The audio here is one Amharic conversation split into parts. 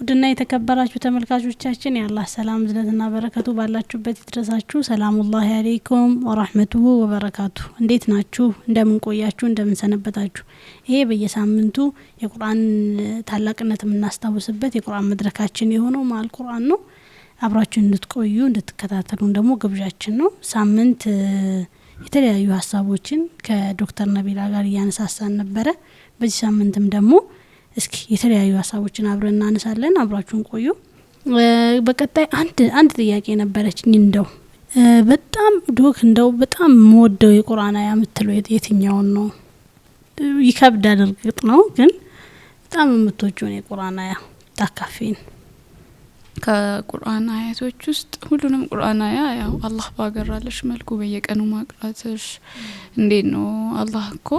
ውድና የተከበራችሁ ተመልካቾቻችን የአላህ ሰላም ዝነትና በረከቱ ባላችሁበት ይድረሳችሁ። ሰላሙላሂ አለይኩም ወራህመቱሁ ወበረካቱ። እንዴት ናችሁ? እንደምን ቆያችሁ? እንደምን ሰነበታችሁ? ይሄ በየሳምንቱ የቁርአን ታላቅነት የምናስታውስበት የቁርአን መድረካችን የሆነው ማል ቁርአን ነው። አብራችሁን እንድትቆዩ እንድትከታተሉን ደግሞ ግብዣችን ነው። ሳምንት የተለያዩ ሀሳቦችን ከዶክተር ነቢላ ጋር እያነሳሳን ነበረ። በዚህ ሳምንትም ደግሞ እስኪ የተለያዩ ሀሳቦችን አብረን እናነሳለን። አብራችሁን ቆዩ። በቀጣይ አንድ ጥያቄ ነበረችኝ። እንደው በጣም እንደው በጣም የምወደው የቁርአን አያ የምትለው የትኛውን ነው? ይከብዳል እርግጥ ነው፣ ግን በጣም የምትወጂውን የቁርአን አያ ታካፊን። ከቁርአን አያቶች ውስጥ ሁሉንም ቁርአን አያ ያው አላህ ባገራለሽ መልኩ በየቀኑ ማቅራትሽ እንዴት ነው? አላህ እኮ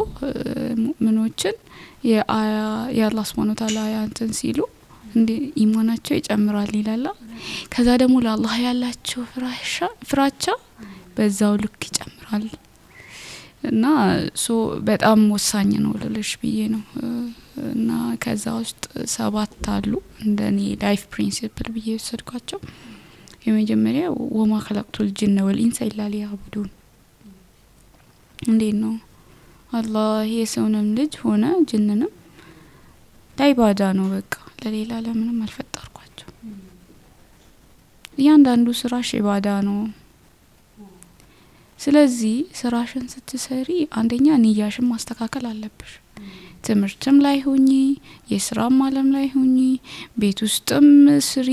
ሙእሚኖችን የአላህ Subhanahu Wa Ta'ala ያንተን ሲሉ እንዴ ኢማናቸው ይጨምራል ይላል። ከዛ ደግሞ ለአላህ ያላቸው ፍራቻ በዛው ልክ ይጨምራል። እና በጣም ወሳኝ ነው ልልሽ ብዬ ነው። እና ከዛ ውስጥ 7 አሉ እንደኔ ላይፍ ፕሪንሲፕል ብዬ ወሰድኳቸው። የመጀመሪያው ወማ خلقቱል ጂነ ወልኢንሰ ኢላ ሊያዕቡዱን። እንዴት ነው አላህ የሰውንም ልጅ ሆነ ጅንንም ለኢባዳ ነው፣ በቃ ለሌላ ለምንም አልፈጠርኳቸው። እያንዳንዱ ስራሽ ኢባዳ ነው። ስለዚህ ስራሽን ስትሰሪ አንደኛ ንያሽን ማስተካከል አለብሽ። ትምህርትም ላይ ሁኚ፣ የስራም ዓለም ላይ ሁኚ፣ ቤት ውስጥም ስሪ፣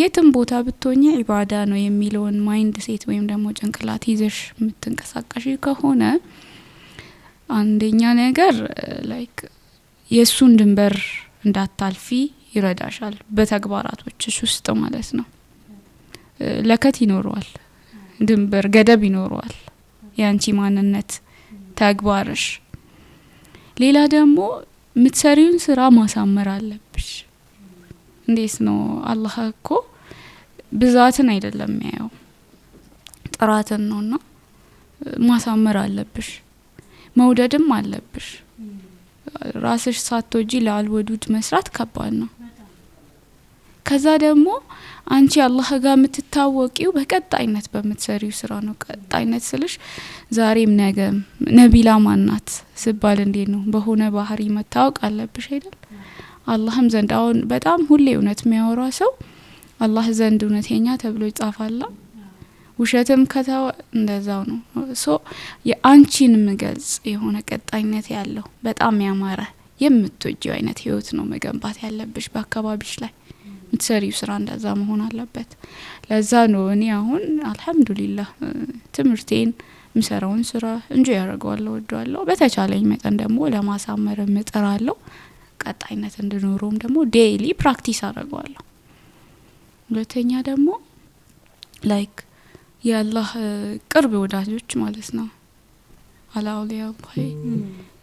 የትም ቦታ ብትሆኚ ኢባዳ ነው የሚለውን ማይንድ ሴት ወይም ደግሞ ጭንቅላት ይዘሽ የምትንቀሳቀሽ ከሆነ አንደኛ ነገር ላይክ የሱን ድንበር እንዳታልፊ ይረዳሻል። በተግባራቶችሽ ውስጥ ማለት ነው። ለከት ይኖረዋል፣ ድንበር ገደብ ይኖረዋል ያንቺ ማንነት ተግባርሽ። ሌላ ደግሞ ምትሰሪውን ስራ ማሳመር አለብሽ። እንዴት ነው? አላህ እኮ ብዛትን አይደለም ያየው ጥራትን ነውና ማሳመር አለብሽ፣ መውደድም አለብሽ። ራስሽ ሳትወጂ ለአልወዱድ መስራት ከባድ ነው። ከዛ ደግሞ አንቺ አላህ ጋር የምትታወቂው በቀጣይነት በምትሰሪው ስራ ነው። ቀጣይነት ስልሽ ዛሬም ነገም ነቢላ ማናት ሲባል እንዴት ነው? በሆነ ባህሪ መታወቅ አለብሽ አይደል? አላህም ዘንድ አሁን በጣም ሁሌ እውነት የሚያወራ ሰው አላህ ዘንድ እውነተኛ ተብሎ ይጻፋል። ውሸትም ከተው እንደዛው ነው። የአንቺን መገልጽ የሆነ ቀጣይነት ያለው በጣም ያማረ የምትወጂው አይነት ህይወት ነው መገንባት ያለብሽ በአካባቢሽ ላይ። ምትሰሪው ስራ እንደዛ መሆን አለበት። ለዛ ነው እኔ አሁን አልহামዱሊላህ ትምርቴን ምሰራውን ስራ እንጂ ያረጋዋለሁ ወደዋለሁ። በተቻለኝ መጠን ደግሞ ለማሳመር ምጥራለሁ። ቀጣይነት እንድኖረውም ደግሞ ዴይሊ ፕራክቲስ አረጋዋለሁ። ሁለተኛ ደግሞ ላይክ የአላህ ቅርብ ወዳጆች ማለት ነው። አላውሊያ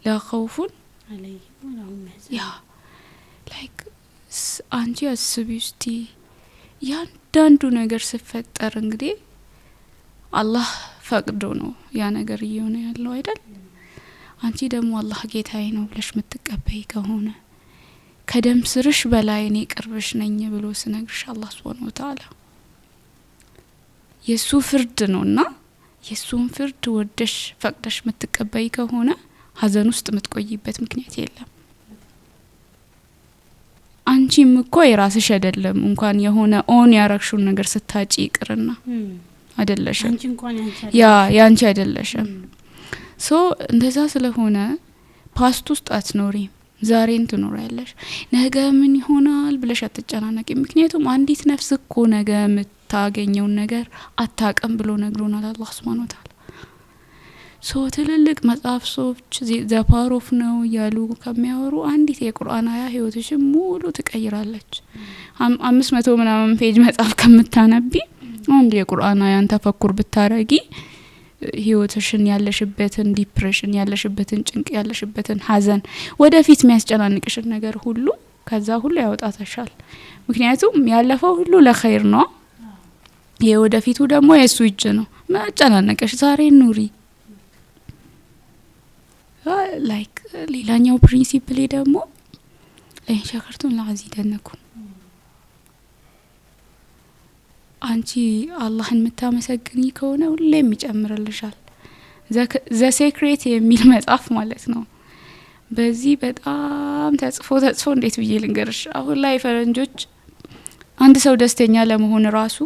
ላ ኸውፉን አለይሂም ወላሁም ያህዘኑን። ያ ላይክ አንቺ አስቢ እስቲ ያንዳንዱ ነገር ሲፈጠር እንግዲህ አላህ ፈቅዶ ነው ያ ነገር እየሆነ ያለው አይደል? አንቺ ደግሞ አላህ ጌታዬ ነው ብለሽ ምትቀበይ ከሆነ ከደም ስርሽ በላይ እኔ ቅርብሽ ነኝ ብሎ ሲነግርሽ አላህ Subhanahu Wa Ta'ala የሱ ፍርድ ነውና የሱን ፍርድ ወደሽ ፈቅደሽ ምትቀበይ ከሆነ ሀዘን ውስጥ ምትቆይበት ምክንያት የለም። አንቺም እኮ የራስሽ አይደለም እንኳን የሆነ ኦን ያረክሽውን ነገር ስታጪ ይቅርና አይደለሽም። አንቺ እንኳን ያንቺ አይደለሽም። እንደዛ ስለሆነ ፓስት ውስጥ አትኖሪም፣ ዛሬን ትኖሪያለሽ። ነገ ምን ይሆናል ብለሽ አትጨናነቂ። ምክንያቱም አንዲት ነፍስ እኮ ነገ ምታገኘው ነገር አታቀም ብሎ ነግሮናል አላህ Subhanahu Wa Ta'ala። ትልልቅ መጽሐፍቶች ዘፓሮፍ ነው ያሉ ከሚያወሩ አንዲት የቁርአን አያ ህይወትሽን ሙሉ ትቀይራለች። 500 ምናምን ፔጅ መጽሐፍ ከምታነቢ አንድ የቁርአን አያን ተፈኩር ብታረጊ ህይወትሽን ያለሽበትን ዲፕሬሽን ያለሽበትን ጭንቅ ያለሽበትን ሀዘን ወደፊት የሚያስጨናንቅሽን ነገር ሁሉ ከዛ ሁሉ ያወጣታል ምክንያቱም ያለፈው ሁሉ ለኸይር ነው የወደፊቱ ደግሞ የሱ እጅ ነው ማጨናነቀሽ ዛሬ ኑሪ ላይክ ሌላኛው ፕሪንሲፕል ደግሞ ለይን ሸከርቱም ለአዚደነኩም አንቺ አላህን መታመሰግኒ ከሆነ ሁሌም ይጨምርልሻል ዘ ሴክሬት የሚል መጽሐፍ ማለት ነው በዚህ በጣም ተጽፎ እንዴት ብዬ ልንገርሽ አሁን ላይ ፈረንጆች አንድ ሰው ደስተኛ ለመሆን ራሱ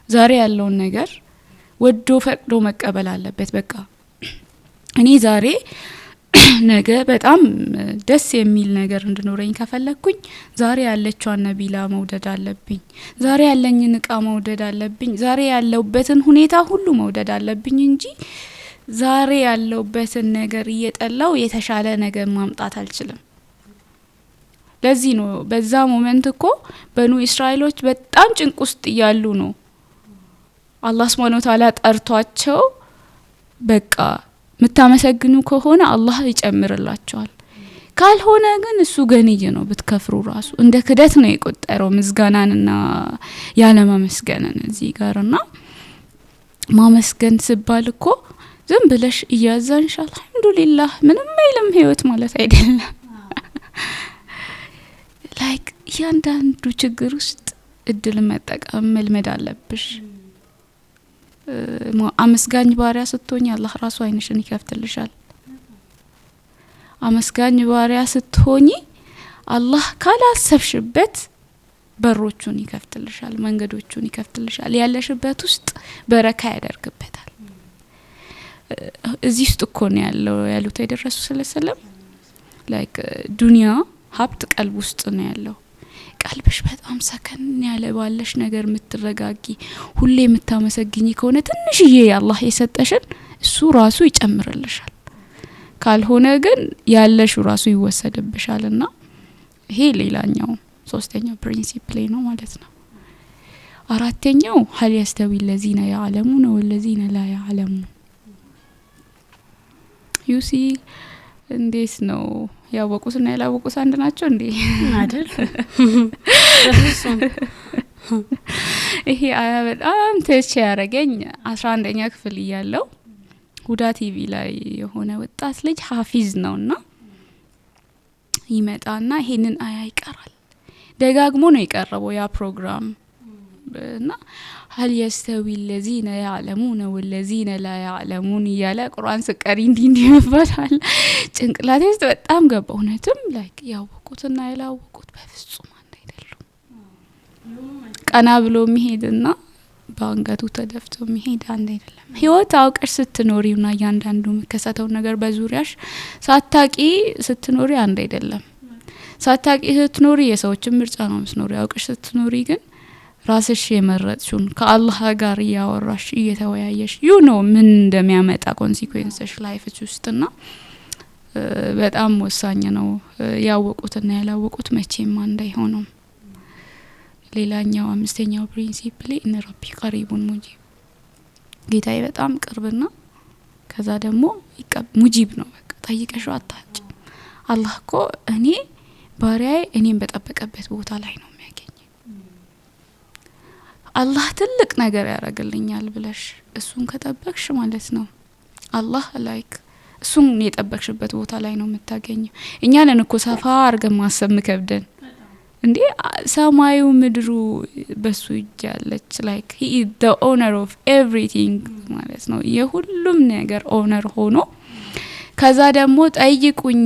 ዛሬ ያለውን ነገር ወዶ ፈቅዶ መቀበል አለበት በቃ እኔ ዛሬ ነገ በጣም ደስ የሚል ነገር እንድኖረኝ ከፈለኩኝ ዛሬ ያለችው ነቢላ መውደድ አለብኝ ዛሬ ያለኝን እቃ መውደድ አለብኝ ዛሬ ያለውበትን ሁኔታ ሁሉ መውደድ አለብኝ እንጂ ዛሬ ያለውበትን ነገር እየጠላው የተሻለ ነገር ማምጣት አልችልም ለዚህ ነው በዛ ሞመንት እኮ በኑ እስራኤሎች በጣም ጭንቅ ውስጥ ያሉ ነው አላህ Subhanahu Wa Ta'ala ጠርቷቸው በቃ ምታመሰግኑ ከሆነ አላህ ይጨምርላችኋል ካልሆነ ግን እሱ ገንዬ ነው ብትከፍሩ ራሱ እንደ ክደት ነው የቆጠረው ምስጋናንና ያለ ማመስገንን እዚህ ጋርና ማመስገን ሲባል እኮ ዝም ብለሽ እያዛንሽ አልহামዱሊላህ ምንም አይልም ህይወት ማለት አይደለም ላይክ ያንዳንዱ ችግር ውስጥ እድል መጠቀም መልመድ አለብሽ አመስጋኝ ባሪያ ስትሆኚ አላህ ራሱ አይንሽን ይከፍትልሻል አመስጋኝ ባሪያ ስትሆኚ አላህ ካላሰብሽበት በሮቹን ይከፍትልሻል መንገዶቹን ይከፍትልሻል ያለሽበት ውስጥ በረካ ያደርግበታል እዚህ ውስጥ እኮ ነው ያሉት የደረሱ ሰለሰለም ላይክ ዱንያ ሀብት ቀልብ ውስጥ ነው ያለው ቀልብሽ በጣም ሰከን ያለ ባለሽ ነገር ምትረጋጊ ሁሌ ምታመሰግኝ ከሆነ ትንሽዬ አላህ የሰጠሽን እሱ ራሱ ይጨምርልሻል ካልሆነ ግን ያለሽ ራሱ ይወሰድብሻልና ይሄ ሌላኛው ሶስተኛው ፕሪንሲፕል ነው ማለት ነው አራተኛው هل يستوي الذين يعلمون والذين لا يعلمون ዩሲ እንዴት ነው ያወቁትና ያላወቁት አንድ ናቸው እንዴ አይደል ይሄ አያ በጣም ተች ያረገኝ 11ኛ ክፍል ያለው ሁዳ ቲቪ ላይ የሆነ ወጣት ልጅ ሐፊዝ ነውና ይመጣና ይሄንን አያ ይቀራል ደጋግሞ ነው የቀረበው ያ ፕሮግራም እና هل يستوي الذين يعلمون والذين لا يعلمون ያለ ቁርአን ስቀሪ እንዲ መባል ጭንቅላቴ ውስጥ በጣም ገባ እውነትም ላይክ ያወቁትና ያላወቁት በፍጹም አንድ አይደሉም ቀና ብሎ መሄድና ባንገቱ ተደፍቶ መሄድ አንድ አይደለም ህይወት አውቀሽ ስትኖሪውና ያንዳንዱ መከሰተው ነገር በዙሪያሽ ሳታቂ ስትኖሪ አንድ አይደለም ሳታቂ ስትኖሪ የሰዎችን ምርጫ ነው ስትኖሪ አውቀሽ ስትኖሪ ግን ራስሽ የመረጥሽውን ከአላህ ጋር ያወራሽ እየተወያየሽ ምን እንደሚያመጣ ኮንሲኩዌንስሽ ላይፍሽ ውስጥና በጣም ወሳኝ ነው ያወቁትና ያላወቁት መቼም አንድ አይሆንም ሌላኛው አምስተኛው ፕሪንሲፕል እነ ረቢ ቀሪቡን ሙጂብ ጌታዬ በጣም ቅርብና ከዛ ደግሞ ሙጂብ ነው በቃ ጠይቀሽው አታጭ አላህ እኮ እኔ ባሪያዬ እኔን በጠበቀበት ቦታ ላይ ነው አላህ ትልቅ ነገር ያረጋግልኛል ብለሽ እሱን ከጠበቅሽ ማለት ነው አላህ ላይክ እሱን የጠበቅሽበት ቦታ ላይ ነው የምታገኘው እኛ ነን እኮ ሰፋ አርገን ማሰብ ምከብደን እንዴ ሰማዩ ምድሩ በሱ ይያለች ላይክ he is the owner of everything ማለት ነው የሁሉም ነገር ኦነር ሆኖ ከዛ ደግሞ ጠይቁኝ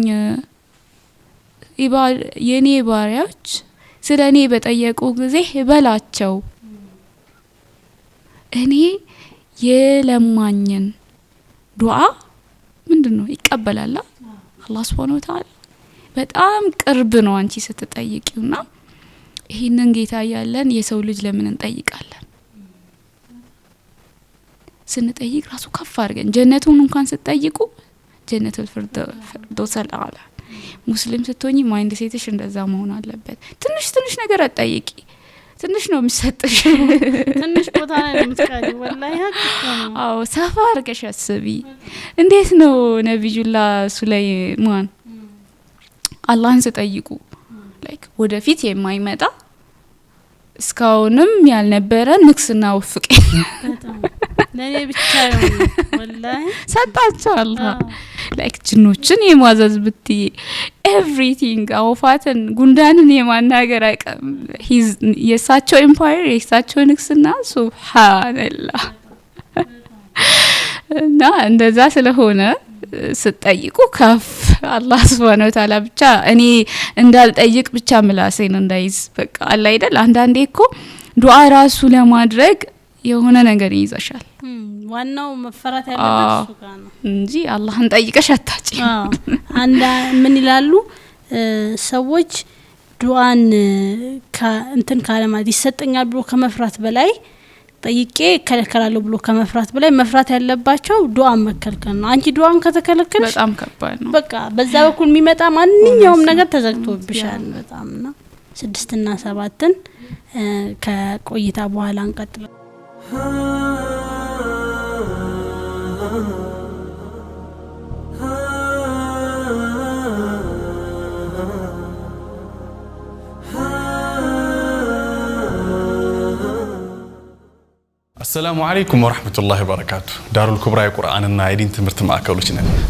የኔ ባሪያዎች ስለኔ በጠየቁ ጊዜ በላቸው እኔ የለማኝን ዱዓ ምንድነው ይቀበላል አላህ Subhanahu Wa Ta'ala በጣም ቅርብ ነው አንቺ ስትጠይቂውና ይሄንን ጌታ ያለን የሰው ልጅ ለምን እንጠይቃለን ስንጠይቅ ራሱ ከፍ አድርገን ጀነቱን እንኳን ስትጠይቁ ጀነቱል ፊርደውስ አልአላ ሙስሊም ስትሆኚ ማይንድ ሴትሽ እንደዛ መሆን አለበት ትንሽ ነገር አጠይቂ ትንሽ ነው የሚሰጥሽ ትንሽ ቦታ ላይ ነው የምትቀሪ ወላሂ ሀቅ አዎ ሰፋ አድርገሽ አስቢ እንዴት ነው ነብዩላህ ሱለይማን አላህን ሲጠይቁ ላይክ ወደፊት የማይመጣ እስካሁንም ያልነበረ ንክስና ወፍቄ በጣም ለኔ ብቻ ነው ወላሂ ሰጣቸው አላህ ላይክ ጅኖችን የማዘዝ ብቲ ኤቭሪቲንግ አውፋትን ጉንዳንን የማናገር አቅም የሳቸው ኤምፓየር የሳቸው ንክስና ሱብሃንአላህ እና እንደዛ ስለሆነ ስትጠይቁ ከፍ አላህ Subhanahu Wa Ta'ala ብቻ እኔ እንዳልጠይቅ ብቻ ምላሴን እንዳይዝ በቃ አለ አይደል አንዳንዴ እኮ ዱዓ ራሱ ለማድረግ የሆነ ነገር ይይዛሻል ዋናው መፈራት ያለበት እሱ ጋር ነው እንጂ አላህን ጠይቀሽ አታጪ አንዳ ምን ይላሉ ሰዎች ዱዓን እንትን ካለማት ይሰጠኛል ብሎ ከመፍራት በላይ ጠይቄ ከለከላለሁ ብሎ ከመፍራት በላይ መፍራት ያለባቸው ዱዓ መከልከል ነው አንቺ ዱዓን ከተከለከልሽ በጣም ከባድ ነው በቃ በዛ በኩል የሚመጣ ማንኛውም ነገር ተዘግቶብሻል በጣምና 6 እና 7ን ከቆይታ በኋላ እንቀጥላለን السلام عليكم ورحمة الله وبركاته دار الكبرى قرآن النايدين تمرت معاكلوش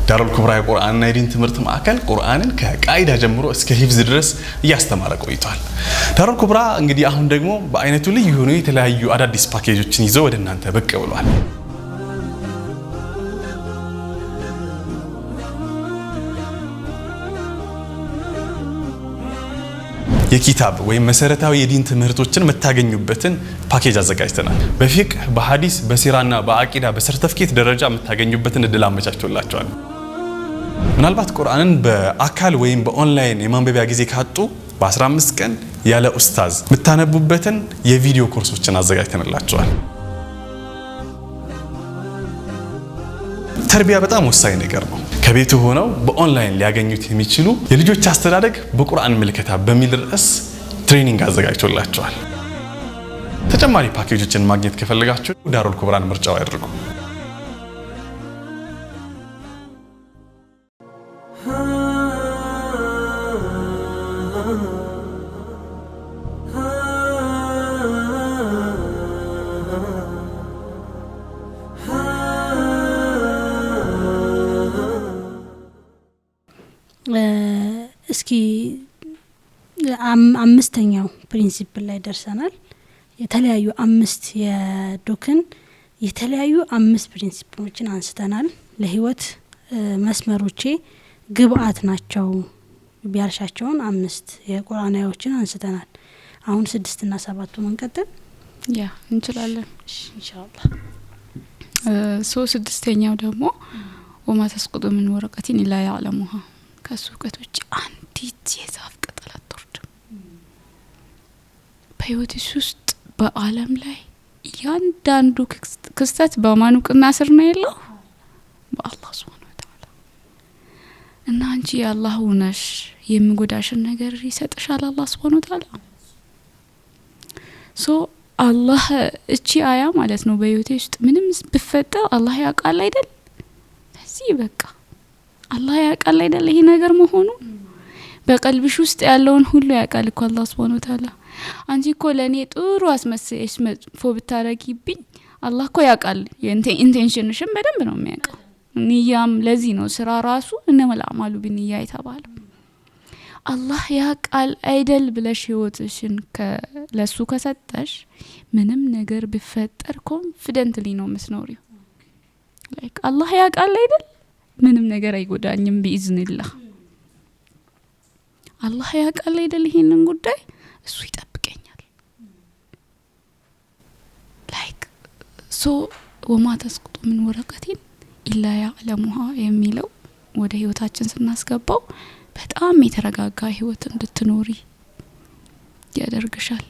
دار الكبرى قرآن النايدين تمرت معاكل قرآن كقاعدة جمرو اسك حفظ درس ያስተማረ ቆይቷል دار الكبرى እንግዲህ አሁን ደግሞ በአይነቱ ልዩ ሆኖ የተለያዩ አዳዲስ ፓኬጆችን ይዘው ወደ እናንተ ብቅ ብሏል የኪታብ ወይ መሰረታዊ የዲን ትምህርቶችን መታገኙበትን ፓኬጅ አዘጋጅተናል በፊቅህ በሐዲስ በሲራና በአቂዳ በሰርቲፊኬት ደረጃ መታገኙበትን እድል አመቻችቶላችኋል ምናልባት ቁርአንን በአካል ወይም በኦንላይን የማንበቢያ ጊዜ ካጡ በ15 ቀን ያለ ኡስታዝ መታነቡበትን የቪዲዮ ኮርሶችን አዘጋጅተንላችኋል ተርቢያ በጣም ወሳኝ ነገር ነው ከቤቱ ሆነው በኦንላይን ሊያገኙት የሚችሉ የልጆች አስተዳደግ በቁርአን መልከታ በሚል ርዕስ ትሬኒንግ አዘጋጅቶላችኋል ተጨማሪ ፓኬጆችን ማግኘት ከፈለጋችሁ ዳሩል ኩብራን ምርጫው ያድርጉ እስኪ አምስተኛው ፕሪንሲፕል ላይ ደርሰናል የተለያዩ 5 የዶክን የተለያዩ 5 ፕሪንሲፕሎችን አንስተናል ለህይወት መስመሮቼ ግብአት ናቸው ቢያልሻቸውን 5 የቁርአን አያዎችን አንስተናል አሁን 6 እና 7 እንቀጥል ያ እንችላለን ኢንሻአላህ ስድስተኛው ደግሞ وما تسقط من ورقة إلا يعلمها ከሱቀቶች አንዲት የዛፍ ቅጠል አትወርድም በህይወትሽ ውስጥ በአለም ላይ ያንዳንዱ ክስተት በማኑቅና ስር ነው ያለው በአላህ Subhanahu Wa Ta'ala እና አንቺ የአላህ ነሽ የሚጎዳሽን ነገር ይሰጥሻል አላህ Subhanahu Wa Ta'ala አላህ እቺ አያ ማለት ነው በህይወትሽ ውስጥ ምንም ብፈጠር አላህ ያውቃል አይደል ስለዚህ በቃ አላህ ያውቃል አይደል ይሄ ነገር መሆኑ በቀልብሽ ውስጥ ያለውን ሁሉ ያውቃል እኮ አላህ Subhanahu Wa Ta'ala አንቺ እኮ ለኔ ጥሩ አስመስለሽ መጥፎ ብታረጊብኝ አላህ እኮ ያውቃል ኢንቴንሽንሽን በደንብ ነው የሚያውቀው ንያም ለዚህ ነው ስራ ራሱ እነመል አማሉ በንያ የተባለው አላህ ያውቃል አይደል ብለሽ ህይወትሽን ለሱ ከሰጠሽ ምንም ነገር ቢፈጠር ኮንፊደንትሊ ነው መስኖሪው ላይክ አላህ ያውቃል አይደል ምንም ነገር አይጎዳኝም በኢዝንላህ አላህ ያውቃል አይደል ይሄንን ጉዳይ እሱ ይጠብቀኛል ላይክ وما تسقط من ورقة إلا يعلمها የሚለው ወደ ህይወታችን ስናስገባው በጣም የተረጋጋ ህይወት እንድትኖሪ ያደርግሻል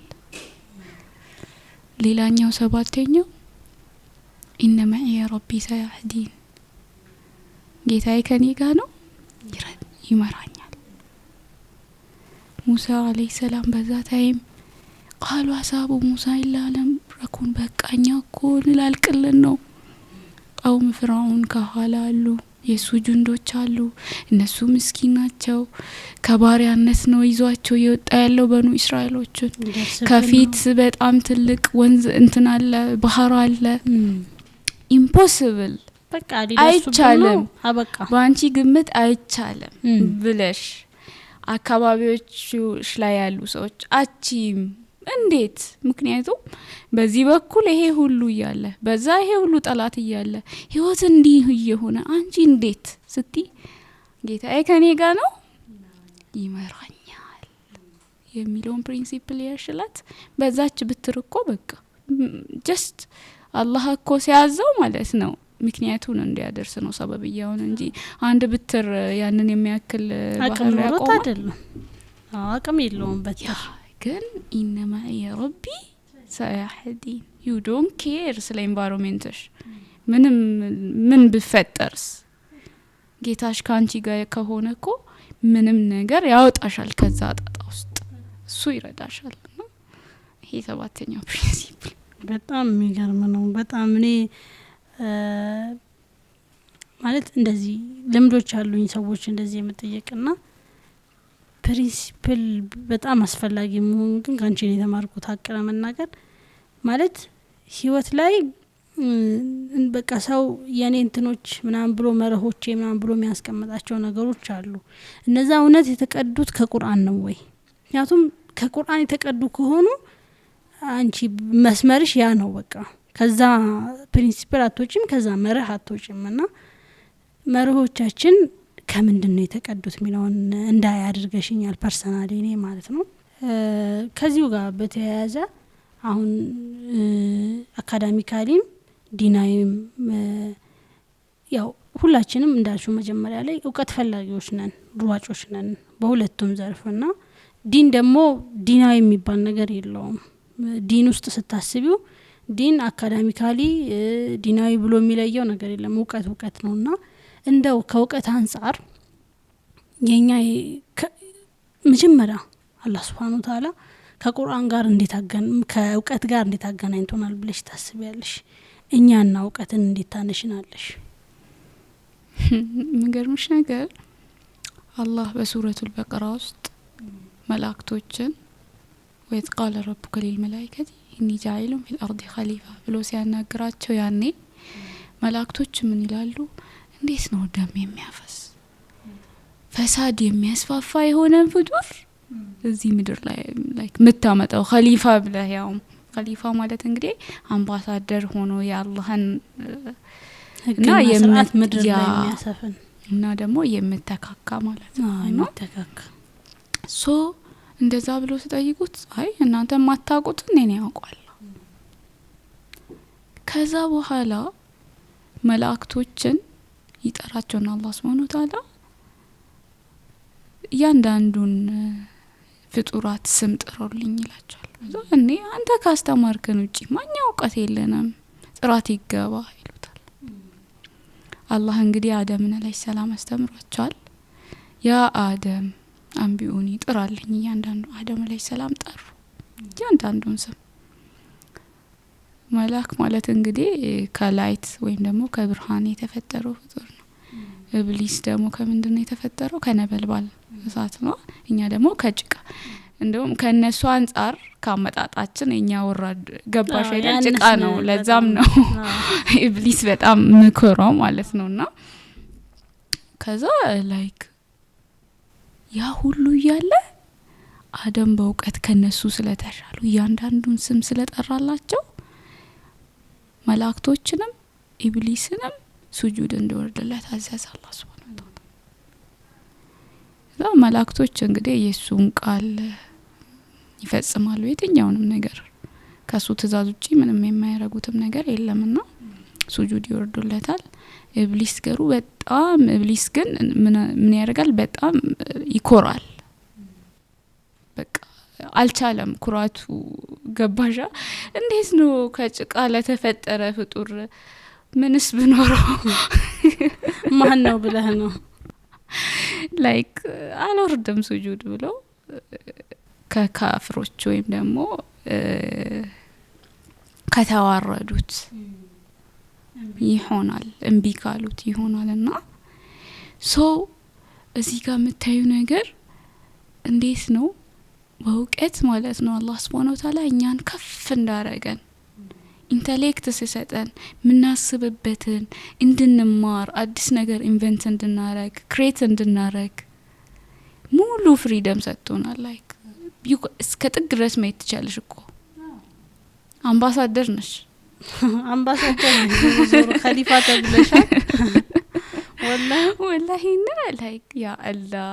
ሌላኛው 7ኛው إن معي ربي سيهدين ጌታዬ ከኔ ጋር ነው ይመራኛል ሙሳ አለይሂ ሰላም በዛ ታይም قالوا አሳቡ ሙሳ ኢላለም ረኩን በቃኛ እኮ እንላልቅልን ነው ቀውም ፍራውን ከኋላሉ የሱ ጁንዶች አሉ እነሱ ምስኪን ናቸው ከባሪያነት ነው ይዟቸው የወጣ ያለው በኑ እስራኤሎችን ከፊት በጣም ትልቅ ወንዝ እንትን አለ ባህር አለ ኢምፖሲብል በቃ አይቻለም አበቃ ባንቺ ግምት አይቻለም ብለሽ አካባቢዎች ላይ ያሉ ሰዎች አቺም እንዴት ምክንያቱም በዚህ በኩል ይሄ ሁሉ ይያለ በዛ ይሄ ሁሉ ጠላት ይያለ ህይወት እንዲህ ይሆነ አንቺ እንዴት ስቲ ጌታዬ ከኔ ጋር ነው ይመራኛል የሚለውን ፕሪንሲፕል ያሽላት በዛች ብትርኮ በቃ ጀስት አላህ እኮ ሲያዘው ማለት ነው ምክንያቱን እንዲያደርስ ነው ሰበብያውን እንጂ አንድ ብትር ያንን የሚያክል ባህር ያቆም አይደለም አቅም የለውም በትር ግን ኢነማ የረቢ ሰያህዲን you don't care ስለ environmentሽ ምን ብፈጠርስ ጌታሽ ካንቺ ጋር ከሆነ እኮ ምንም ነገር ያወጣሻል ከዛ ጣጣ ውስጥ እሱ ይረዳሻል ነው ይሄ ሰባተኛው ፕሪንሲፕል በጣም የሚገርም ነው በጣም እኔ ማለት እንደዚህ ልምዶች አሉኝ ሰዎች እንደዚህ የምትጠየቅና ፕሪንሲፕል በጣም አስፈላጊ መሆኑ ግን ካንቺ ነው የተማርኩት አቀለ መናገር ማለት ህይወት ላይ በቃ ሰው የኔ እንትኖች ምናም ብሎ መርሆቼ ምናም ብሎ የሚያስቀምጣቸው ነገሮች አሉ እነዛ እውነት የተቀዱት ከቁርአን ነው ወይ ምክንያቱም ከቁርአን የተቀዱ ከሆኑ አንቺ መስመርሽ ያ ነው በቃ ከዛ ፕሪንሲፕል አትወጪም ከዛ መርህ አትወጪምና መርሆቻችን ከምንድነው የተቀዱት ሚለውን እንዳያደርገሽኛል ፐርሰናሊ እኔ ማለት ነው ከዚሁ ጋር በተያያዘ አሁን አካዳሚካሊም ዲናይም ያው ሁላችንም እንዳልሽው መጀመሪያ ላይ ዕውቀት ፈላጊዎች ነን ሩዋጮች ነን በሁለቱም ዘርፍና ዲን ደግሞ ዲናዊ የሚባል ነገር የለውም ዲን ውስጥ ስታስቢው ዲን አካዳሚካሊ ዲናዊ ብሎ የሚለየው ነገር የለም ዕውቀት ነውና እንደው ከዕውቀት አንፃር የኛ መጀመሪያ አላህ Subhanahu Wa Ta'ala ከቁርአን ጋር እንዴት ከዕውቀት ጋር እንዴት አገናኝቶናል ብለሽ ታስቢያለሽ እኛና ዕውቀትን እንዴት ታነሽናለሽ ምገርምሽ ነገር አላህ በሱረቱል በቀራ ውስጥ መላእክቶችን ወይት ቃል ረብከ ለልመላእክቲ ኢኒ ጃኢሉን ፊል አርዲ ኸሊፋ ብሎ ሲያናግራቸው ያኔ መላእክቶች ምን ይላሉ እንዴት ነው ደም የሚያፈስ ፈሳድ የሚያስፋፋ የሆነ ፍጡር እዚህ ምድር ላይ ላይክ መታመጣው ኸሊፋ ብለህ ያው ኸሊፋ ማለት እንግዲህ አምባሳደር ሆኖ ያላህን እና የምት ምድር ላይ የሚያሰፍን እና ደግሞ የምተካካ ማለት ነው የምተካካ ሶ እንደዛ ብሎ ሲጠይቁት አይ እናንተ ማታውቁት እኔ ያውቃለሁ ከዛ በኋላ መላእክቶችን ይጠራቸውና አላህ Subhanahu Wa Ta'ala ያንዳንዱን ፍጡራት ስም ጥሩልኝ ይላቸዋል እኔ አንተ ካስተማርከን ውጪ ማን ያውቃት የለንም ጥራት ይገባ ይሉታል አላህ እንግዲህ አደምን አለይሂ ሰላም አስተምሯቸዋል ያ አደም አንቢኡኒ ጥራልኝ ያንዳንዱ አደም አለይሂ ሰላም ጠሩ ያንዳንዱን ስም መላክ ማለት እንግዲህ ከላይት ወይም ደግሞ ከብርሃን የተፈጠረው ፍጡር ነው ኢብሊስ ደግሞ ከምንድነው የተፈጠረው ከነበልባል እሳት ነው እኛ ደግሞ ከጭቃ እንደውም ከነሱ አንፃር ካመጣጣችን እኛ ወራድ ገባሽ አይደል ጭቃ ነው ለዛም ነው ኢብሊስ በጣም ምክሮው ማለት ነውና ከዛ ላይክ ያ ሁሉ ያለ አደም በእውቀት ከነሱ ስለተሻሉ ያንዳንዱን ስም ስለጠራላቸው መላእክቶችንም ኢብሊስንም ሱጁድ እንዲወርድለት አዘዘ አላህ Subhanahu Wa Ta'ala መላእክቶች እንግዲህ ኢየሱስን ቃል ይፈጽማሉ የትኛውንም ነገር ከሱ ትእዛዝ ውጪ ምንም የማያረጉትም ነገር የለምና ሱጁድ ይወርዱለታል ኢብሊስ ግን ምን ያደርጋል በጣም ይኮራል በቃ አልቻለም ኩራቱ ገባሻ እንዴት ነው ከጭቃ ለተፈጠረ ፍጡር ምንስ ብኖረው ማን ነው ብለህ ነው ላይክ አልወርድም ሱጁድ ብሎ ከካፍሮች ወይም ደግሞ ከተዋረዱት ይሆናል እንቢ ካሉት ይሆናልና ሶ እዚህ ጋር የምታዩ ነገር እንዴት ነው በእውቀት ማለት ነው አላህ Subhanahu Wa Ta'ala እኛን ከፍ እንዳረገን ኢንተሌክት ሲሰጠን ምናስብበትን እንድንማር አዲስ ነገር ኢንቨንት እንድናረግ ክሬት እንድናረግ ሙሉ ፍሪደም ሰጥቶናል ላይክ እስከ ጥግ ድረስ መሄድ ትችላለሽ እኮ አምባሳደር ነሽ ዞሮ ኸሊፋ ተብለሻል ወላሂ ላይክ ያ አላህ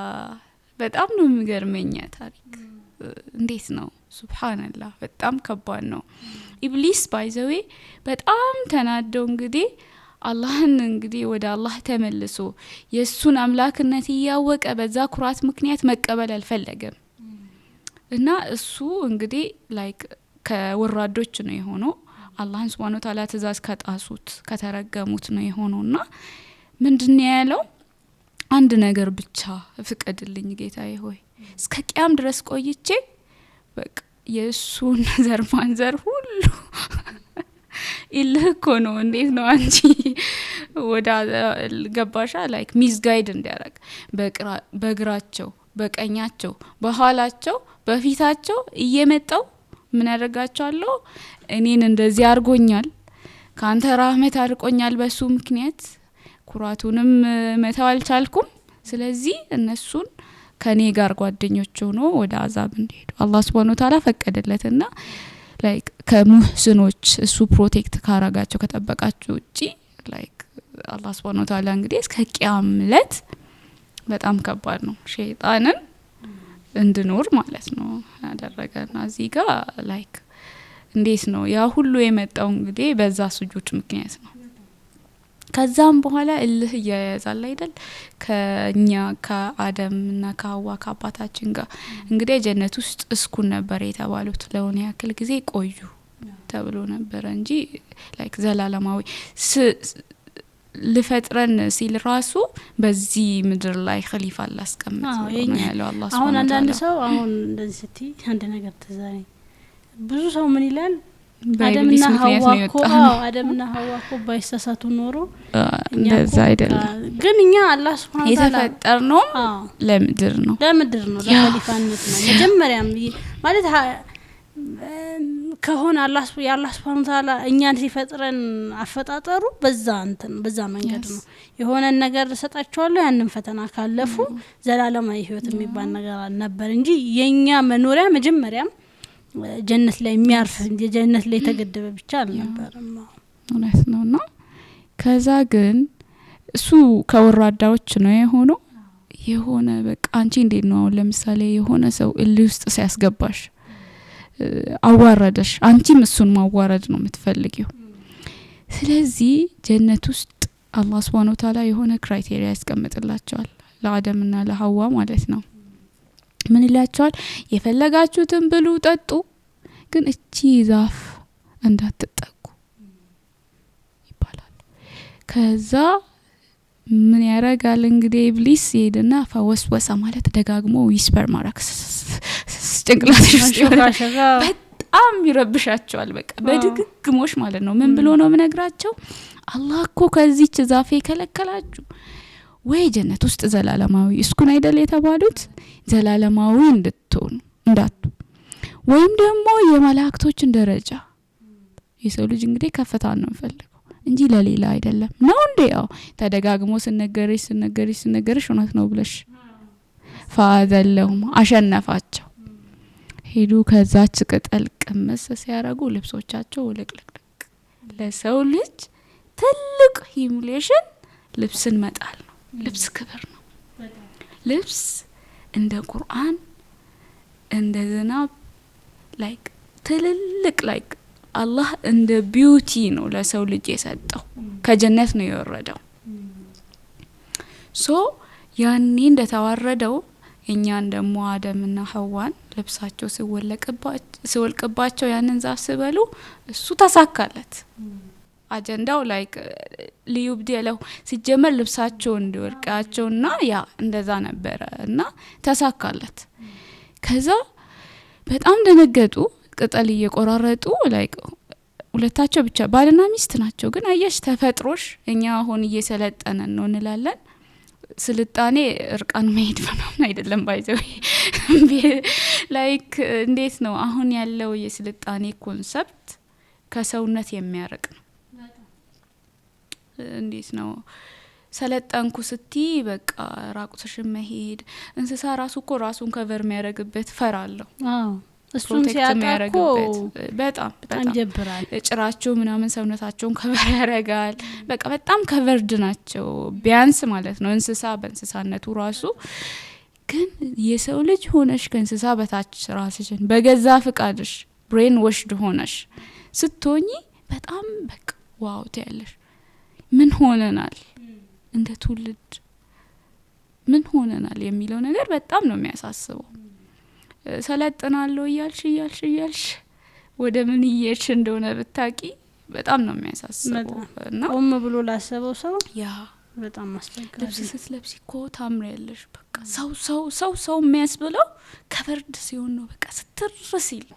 በጣም ነው የሚገርመኝ ታሪክ እንዴት ነው ሱብሃንአላህ በጣም ከባድ ነው ኢብሊስ ባይዘዌ በጣም ተናደው እንግዲህ አላህን እንግዲህ ወደ አላህ ተመልሶ የሱን አምላክነት ያወቀ በዛ ኩራት ምክንያት መቀበል አልፈለገም እና እሱ እንግዲህ ላይክ ከወራዶች ነው የሆነው አላህን Subhanahu Wa Ta'ala ትእዛዝ ከጣሱት ከተረገሙት ነው የሆነውና ምንድነው ያለው አንድ ነገር ብቻ ፍቀድልኝ ጌታዬ ሆይ እስከ ቂያም ድረስ ቆይቼ በቃ የሱን ዘር ማንዘር ሁሉ ኢልኮ ነው እንዴት ነው አንቺ ወዳ ገባሻ ላይክ ሚስ ጋይድ እንዲያረግ በግራቸው በቀኛቸው በኋላቸው በፊታቸው እየመጣው ምን ያደርጋቸዋለሁ እኔን እንደዚህ አርጎኛል ካንተ ረህመት አርቆኛል በሱ ምክንያት ኩራቱንም መተው አልቻልኩም ስለዚህ እነሱን ከኔ ጋር ጓደኞች ሆኖ ወደ አዛብ እንዲሄዱ አላህ Subhanahu Wa Ta'ala ፈቀደለትና ላይክ ከሙህስኖች እሱ ፕሮቴክት ካረጋቸው ከጠበቃቸው እጪ ላይክ አላህ Subhanahu Wa Ta'ala እንግዲህ እስከ ቂያምለት በጣም ከባድ ነው ሸይጣንን እንድኖር ማለት ነው ያደረገና እዚህ ጋር ላይክ እንዴት ነው ያ ሁሉ የመጣው እንግዲህ በዛ ስጁድ ምክንያት ነው ከዛም በኋላ እልህ ያያዛል አይደል ከኛ ከአደምና ከሐዋ ከአባታችን ጋር እንግዲህ ጀነት ውስጥ እስኩን ነበር የተባሉት ለሆነ ያክል ጊዜ ቆዩ ተብሎ ነበር እንጂ ላይክ ዘላለማዊ ልፈጥረን ሲል ራሱ በዚህ ምድር ላይ ኸሊፋ አላስቀምጥ ነው ያለው አላህ Subhanahu Wa Ta'ala አሁን አንዳንድ ሰው አሁን እንደዚህ ስቲ አንድ ነገር ተዛኝ ብዙ ሰው ምን ይላል አደምና ሐዋ እኮ ባይሳሳቱ ኖሮ እንደዛ አይደለም ግን እኛ አላህ Subhanahu Wa Ta'ala የተፈጠርነው ለምድር ነው ለኸሊፋነት ነው መጀመሪያም ማለት ከሆነ አላህ Subhanahu Wa Ta'ala እኛን ሲፈጥረን አፈጣጠሩ በዛ መንገድ ነው የሆነ ነገር ሰጣቸዋለሁ ያንን ፈተና ካለፉ ዘላለማዊ ህይወት የሚባል ነገር ነበር እንጂ የኛ መኖሪያ መጀመሪያም ጀነት ላይ የሚያርፍ እንጂ ጀነት ላይ ተገደበ ብቻ አልነበረም እውነት ነውና ከዛ ግን እሱ ከወራዳዎች ነው የሆነ በቃ አንቺ እንዴት ነው ለምሳሌ የሆነ ሰው እልህ ውስጥ ሲያስገባሽ አዋረደሽ አንቺም እሱን ማዋረድ ነው የምትፈልጊው ስለዚህ ጀነት ውስጥ አላህ Subhanahu Wa Ta'ala የሆነ ክራይቴሪያ ያስቀምጥላቸዋል ለአደምና ለሐዋ ማለት ነው ምን ይላቸዋል የፈለጋችሁትን ብሉ ጠጡ ግን እቺ ዛፍ እንዳትጠቁ ይባላል ከዛ ምን ያረጋል እንግዲህ ኢብሊስ ይሄድና ፈወስወሰ ማለት ደጋግሞ ዊስፐር ማራክስ ጭንቅላትሽ በጣም ይረብሻቸዋል በቃ በድግግሞሽ ማለት ነው ምን ብሎ ነው ምነግራቸው አላህ እኮ ከዚህች ዛፍ የከለከላችሁ ወይ ጀነት ውስጥ ዘላለማዊ እስኩን አይደል የተባሉት ዘላለማዊ እንድትሆኑ እንዳቱ ወይም ደግሞ የመላእክቶችን ደረጃ የሰው ልጅ እንግዲህ ከፍታ ነው ፈልገው እንጂ ለሌላ አይደለም ነው እንዴ ያው ተደጋግሞ ስነገርሽ እውነት ነው ብለሽ ፈአዘለሁም አሸነፋቸው ሄዱ ከዛች ቅጠል ቅመስ ሲያረጉ ልብሶቻቸው ልቅልቅ ለሰው ልጅ ትልቅ ሂሙሌሽን ልብስን መጣል ነው ልብስ ክብር ነው ልብስ እንደ ቁርአን እንደ ዝናብ ላይክ ትልልቅ ላይክ አላህ እንደ ቢዩቲ ነው ለሰው ልጅ የሰጠው ከጀነት ነው የወረደው ሶ ያኔ እንደተዋረደው እኛን ደሞ አደምና ሐዋን ልብሳቸው ሲወልቅባቸው ያንን ዛፍ ሲበሉ እሱ ተሳካለት አጀንዳው ላይክ ሊዩብዲለው ሲጀመር ልብሳቸው እንዲወርቃቸውና ያ እንደዛ ነበር እና ተሳካለት ከዛ በጣም ደነገጡ ቅጠል እየቆራረጡ ላይክ ሁለታቸው ብቻ ባልና ሚስት ናቸው ግን አየሽ ተፈጥሮሽ እኛ አሁን እየሰለጠነን ነው እንላለን ስልጣኔ እርቃን መሄድ ምናምን አይደለም ባይዘው ላይክ እንዴት ነው አሁን ያለው የስልጣኔ ኮንሰፕት ከሰውነት የሚያርቅ ነው እንዴት ነው ሰለጠንኩ ስቲ በቃ ራቁትሽን መሄድ እንስሳ ራሱ እኮ ራሱን ከቨር የሚያረግበት ፈር አለው እሱን ሲያጣቁ በጣም ይጀብራል ጭራቸው ምናምን ሰውነታቸውን ከቨር ያረጋል በቃ በጣም ከቨርድ ናቸው ቢያንስ ማለት ነው እንስሳ በእንስሳነቱ ራሱ ግን የሰው ልጅ ሆነሽ ከእንስሳ በታች ራስሽን በገዛ ፍቃድሽ ብሬን ወሽድ ሆነሽ ስትሆኚ በጣም በቃ ዋው ትያለሽ ምን ሆነናል እንደ ትውልድ ምን ሆነናል የሚለው ነገር በጣም ነው የሚያሳስበው ሰለጥናለሁ እያልሽ ወደ ምን እየሄድሽ እንደሆነ ብታቂ በጣም ነው የሚያሳስበው እና ቆም ብሎ ላሰበው ሰው ያ በጣም አስቸጋሪ ልብስ ስትለብሲ እኮ ታምሪያለሽ በቃ ሰው የሚያስብለው ከበርድ ሲሆን ነው በቃ ስትርሲል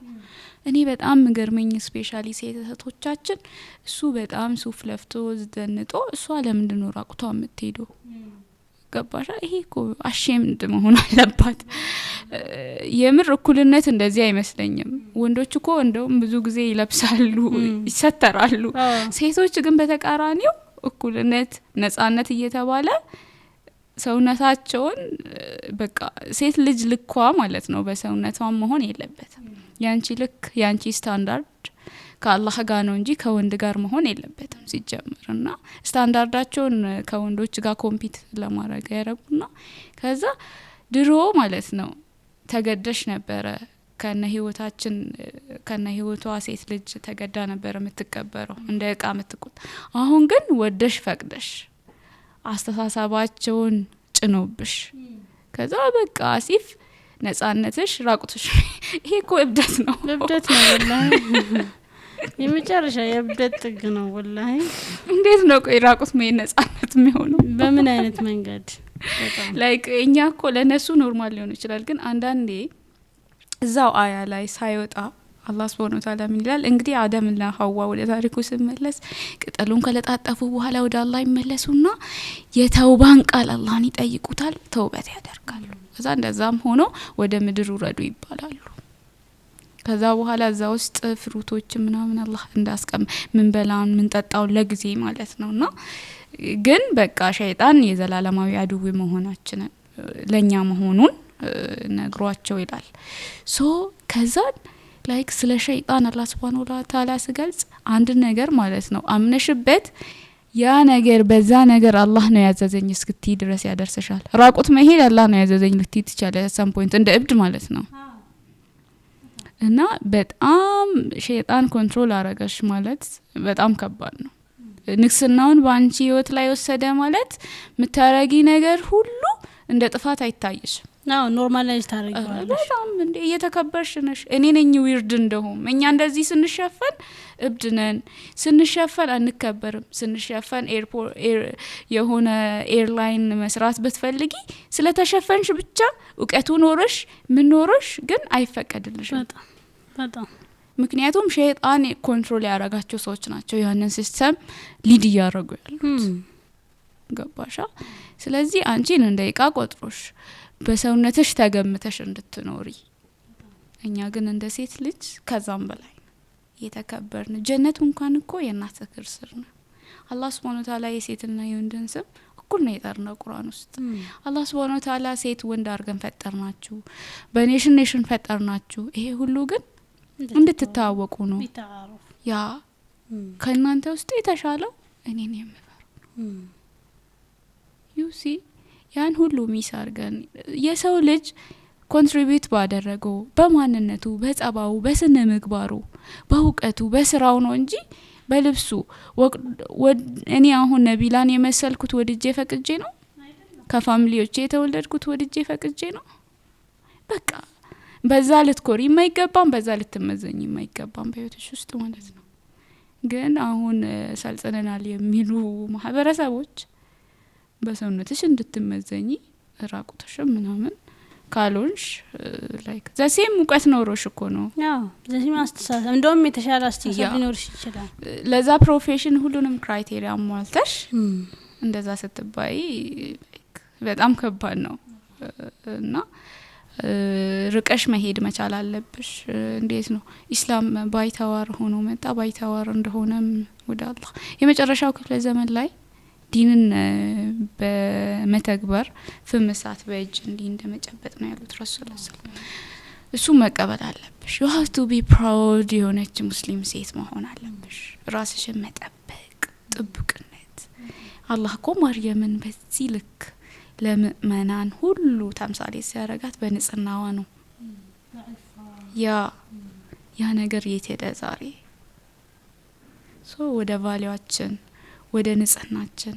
እኔ በጣም ገርመኝ ስፔሻሊ ሴቶቻችን እሱ በጣም ሱፍ ለፍቶ ዘንጦ እሷ ለምንድን ነው ራቁቷ የምትሄደው ገባሻ ይሄ እኮ አሸምድ መሆን አለባት የምር እኩልነት እንደዚህ አይመስለኝም ወንዶች እኮ እንደውም ብዙ ጊዜ ይለብሳሉ ይሰተራሉ ሴቶች ግን በተቃራኒው እኩልነት ነጻነት እየተባለ ሰውነታቸውን በቃ ሴት ልጅ ልኳ ማለት ነው በሰውነቷ መሆን የለበትም ያንቺ ልክ ያንቺ ስታንዳርድ ከአላህ ጋር ነው እንጂ ከወንድ ጋር መሆን የለበትም ሲጀመርና ስታንዳርዳቸውን ከወንዶች ጋር ኮምፒት ለማድረግ ያረጉና ከዛ ድሮ ማለት ነው ተገደሽ ነበረ ከነ ህይወቷ ሴት ልጅ ተገዳ ነበር የምትከበረው እንደ እቃ የምትቆጥ አሁን ግን ወደሽ ፈቅደሽ አስተሳሰባቸውን ጭኖብሽ ከዛ በቃ አሲፍ ነጻነትሽ ራቁትሽ ይሄ እኮ እብደት ነው ወላሂ የመጨረሻ የእብደት ጥግ ነው ወላሂ እንዴት ነው ቆይ ራቁት መሄድ ነጻነት የሚሆነው በምን አይነት መንገድ በጣም ላይክ እኛ እኮ ለነሱ ኖርማል ሊሆን ይችላል ግን አንዳንዴ እዛው አያ ላይ ሳይወጣ አላህ Subhanahu Wa Ta'ala ምን ይላል እንግዲህ አደምና ሐዋ ወደ ታሪኩ ሲመለስ ቅጠሉን ከለጣጠፉ በኋላ ወደ አላህ ይመለሱና የተውባን ቃል አላህን ይጠይቁታል ተውበት ያደርጋሉ ከዛ እንደዛም ሆኖ ወደ ምድር ወረዱ ይባላሉ ከዛ በኋላ እዛ ውስጥ ፍሩቶች ምናምን አላህ እንዳስቀም ምን በላን ምን ጠጣው ለጊዜ ማለት ነውና ግን በቃ ሸይጣን የዘላለማዊ አድው መሆናችን ለኛ መሆኑን ነግሯቸው ይላል ሶ ከዛ ላይክ ስለ ሸይጣን አላህ Subhanahu Wa Ta'ala ሲገልጽ አንድ ነገር ማለት ነው አምነሽበት ያ ነገር በዛ ነገር አላህ ነው ያዘዘኝ እስክቲ ድረስ ያደርሰሻል ራቁት መሄድ አላህ ነው ያዘዘኝ ልትይ ትቻለሽ ሰም ፖይንት እንደ እብድ ማለት ነው እና በጣም ሸይጣን ኮንትሮል አረጋሽ ማለት በጣም ከባድ ነው ንክስናውን ባንቺ ህይወት ላይ ወሰደ ማለት ምታረጊ ነገር ሁሉ እንደ ጥፋት አይታይሽ ነው ኖርማላይዝ ታረጋለሽ በጣም እንደ እየተከበርሽ ነሽ እኔ ነኝ ዊርድ እንደሆም እኛ እንደዚህ ስንሸፈን እብድ ነን ስንሸፈን አንከበርም ስንሸፈን የሆነ ኤርላይን መስራት ብትፈልጊ ስለተሸፈንሽ ብቻ ዕውቀቱ ኖርሽ ምን ኖርሽ ግን አይፈቀድልሽም በጣም ምክንያቱም ሸይጣን ኮንትሮል ያረጋቸው ሰዎች ናቸው ያንን ሲስተም ሊድ ያረጉ ያሉት ገባሻ ስለዚህ አንቺን እንደ ዕቃ ቆጥሮሽ በሰውነትሽ ተገምተሽ እንድትኖሪ እኛ ግን እንደ ሴት ልጅ ከዛም በላይ የተከበርን ጀነት እንኳን እኮ የእናት እግር ስር ነው አላህ Subhanahu Wa Ta'ala የሴትና የወንድን ስም እኩል ነው የጠራው ቁርአን ውስጥ አላህ Subhanahu Wa Ta'ala ሴት ወንድ አርገን ፈጠርናችሁ በኔሽን ፈጠርናችሁ ይሄ ሁሉ ግን እንድትታወቁ ነው ያ ከእናንተ ውስጥ የተሻለው እኔ ነኝ የምፈራው ዩሲ ያን ሁሉ ሚሳርገን የሰው ልጅ ኮንትሪቢዩት ባደረገው በማንነቱ በጸባው በስነ ምግባሩ በእውቀቱ በስራው ነው እንጂ በልብሱ እኔ አሁን ነቢላን የመሰልኩት ወድጄ ፈቅጄ ነው ከፋሚሊዎቼ የተወለድኩት ወድጄ ፈቅጄ ነው በቃ በዛ ልትኮሪ የማይገባም በዛ ልትመዘኝ የማይገባም በህይወትሽ ውስጥ ማለት ነው ግን አሁን ሰልጽነናል የሚሉ ማህበረሰቦች በሰውነትሽ እንድትመዘኝ ራቁትሽ ምናምን ካሎንሽ ላይክ ዘሴም ሙቀት ኖሮሽ እኮ ነው ያው ዘሴም አስተሳሰብ እንደውም የተሻለ አስተሳሰብ ሊኖርሽ ይችላል ለዛ ፕሮፌሽን ሁሉንም ክራይቴሪያ ሟልተሽ እንደዛ ስትባይ በጣም ከባድ ነው እና ርቀሽ መሄድ መቻል አለብሽ። እንዴት ነው ኢስላም ባይተዋር ሆኖ መጣ። ባይተዋር እንደሆነም ወደ አላህ የመጨረሻው ክፍለ ዘመን ላይ ዲንን በመተግበር ፍምሳት በእጅ እንዲህ እንደመጨበጥ ነው ያሉት ረሱል ሰለላሁ። እሱ መቀበል አለብሽ። you have to be proud የሆነች ሙስሊም ሴት መሆን አለብሽ። ራስሽን መጠበቅ ጥብቅነት። አላህ እኮ ማርያምን በዚህ ልክ ለምእመናን ሁሉ ተምሳሌ ሲያረጋት በንጽህናዋ ነው። ያ ነገር የት ሄደ ዛሬ? ወደ ቫልዩአችን ወደ ንጽህናችን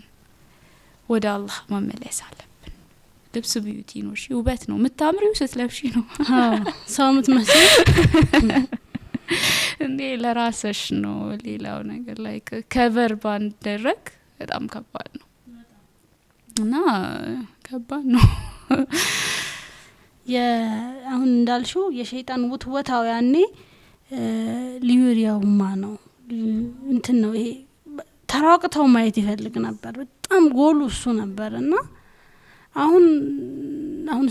ወደ አላህ መመለስ አለብን። ልብስ ቢዩቲ ነው፣ ውበት ነው። ምታምሪው ስትለብሺ ነው። ሰው ምትመስል እንዴ ለራስሽ ነው። ሌላው ነገር ላይ ከቨር ባንደረግ በጣም ከባድ ነው እና ከባድ ነው። አሁን እንዳልሽው የሸይጣን ውትወታው ያኔ ሊዩሪያውማ ነው እንትን ነው። ይሄ ተራቅተው ማየት ይፈልግ ነበር። በጣም ጎሉ እሱ ነበርና አሁን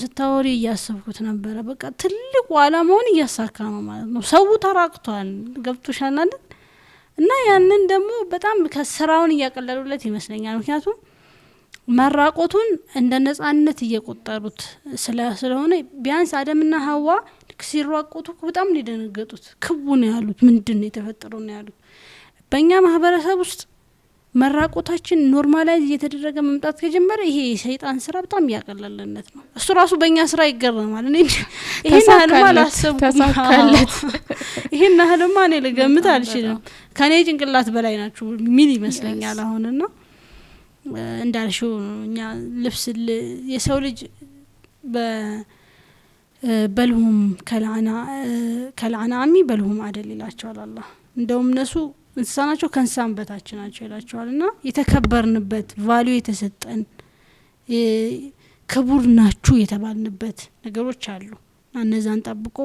ስታወሪ እያሰብኩት ነበር። በቃ ትልቁ አላማውን እያሳካ ነው ማለት ነው። ሰው ተራቅቷል። ገብቶሻል አይደል? እና ያንን ደግሞ በጣም ከስራውን እያቀለሉለት ይመስለኛል። ምክንያቱም መራቆቱን እንደ ነጻነት እየቆጠሩት ስለሆነ ቢያንስ አደምና ሐዋ ሲራቆቱ በጣም ሊደነገጡት ክቡን ያሉት ምንድነው የተፈጠረው ነው ያሉት። በእኛ ማህበረሰብ ውስጥ መራቆታችን ኖርማላይዝ እየተደረገ መምጣት ከጀመረ ይሄ የሰይጣን ስራ በጣም ያቀለለለት ነው። እሱ ራሱ በእኛ ስራ ይገረማል። እኔ ይሄን አልማ ተሳካለት ይሄን አልማ እኔ ልገምት አልችልም። ከኔ ጭንቅላት በላይ ናችሁ ሚል ይመስለኛል አሁንና እንዳልሽው እኛ ልብስ የሰው ልጅ በልሁም ከልዓናሚ በልሁም አደል ይላቸዋል አላህ። እንደውም እነሱ እንስሳ ናቸው ከእንስሳም በታች ናቸው ይላቸዋልና የተከበርንበት ቫልዩ የተሰጠን ክቡር ናችሁ የተባልንበት ነገሮች አሉ። እነዛን ጠብቆ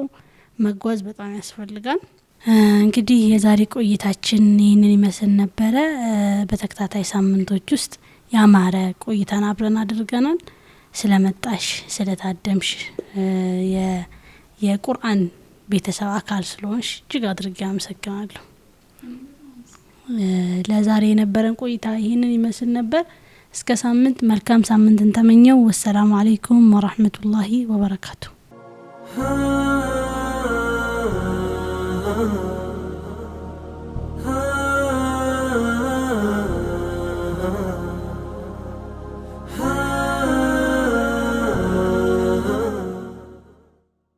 መጓዝ በጣም ያስፈልጋል። እንግዲህ የዛሬ ቆይታችን ይህንን ይመስል ነበረ። በተከታታይ ሳምንቶች ውስጥ ያማረ ቆይታን አብረን አድርገናል። ስለመጣሽ ስለታደምሽ የቁርአን ቤተሰብ አካል ስለሆንሽ እጅግ አድርጌ አመሰግናለሁ። ለዛሬ የነበረን ቆይታ ይህንን ይመስል ነበር። እስከ ሳምንት መልካም ሳምንትን ተመኘው። ወሰላሙ አለይኩም ወራህመቱላሂ ወበረካቱ።